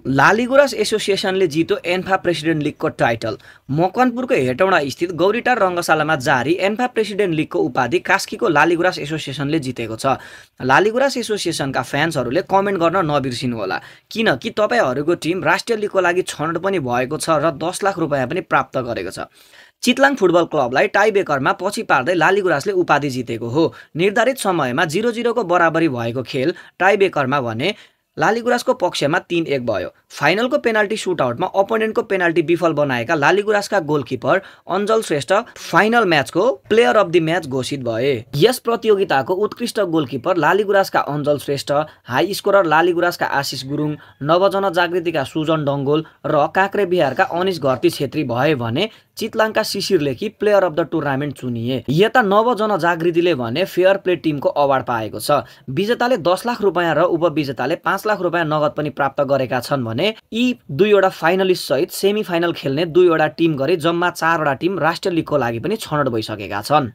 लालीगुराँस एसोसिएसनले जित्यो ANFA president लिगको title. मकवानपुरको Hetauda स्थित गौरीटार रङ्गशालामा जारी एन्फा प्रेसिडेन्ट लिगको उपाधि कास्कीको लालीगुराँस एसोसिएसनले जितेको छ। लालीगुराँस एसोसिएसनका फ्यान्सहरूले कमेन्ट गर्न नबिर्सिनुहोला, किनकि तपाईँहरूको टिम राष्ट्रिय लिगको लागि छनौट पनि भएको छ र 10 लाख रुपैयाँ पनि प्राप्त गरेको छ। चितलाङ फुटबल क्लबलाई टाइब्रेकरमा पछि पार्दै लालीगुराँसले उपाधि जितेको हो। निर्धारित समयमा 0-0 को बराबरी भएको खेल टाइब्रेकरमा भने लालीगुराँसको पक्षमा 3-1 भयो। फाइनलको पेनाल्टी सुटआउटमा अपोनेन्टको पेनाल्टी विफल बनाएका लालीगुराँसका गोलकिपर अञ्जल श्रेष्ठ फाइनल म्याचको प्लेयर अफ द म्याच घोषित भए। यस प्रतियोगिताको उत्कृष्ट गोलकिपर लालीगुराँसका अञ्जल श्रेष्ठ, हाई स्कोरर लालीगुराँसका आशिष गुरुङ, नवजन जागृतिका सुजन डङ्गोल र काँक्रेबिहारका अनिश घरती छेत्री भए भने चितलाङका शिशिर लेखी प्लेयर अफ द टुर्नामेन्ट चुनिए। यता नवजन जागृतिले भने फेयर प्ले टिमको अवार्ड पाएको छ। विजेताले 10 लाख रुपैयाँ र उपविजेताले 5 लाख रुपैयाँ नगद पनि प्राप्त गरेका छन् भने यी दुईवटा फाइनलिस्ट सहित सेमी फाइनल खेल्ने दुईवटा टिम गरी जम्मा 4 वटा टिम राष्ट्रिय लिगको लागि पनि छनौट भइसकेका छन्।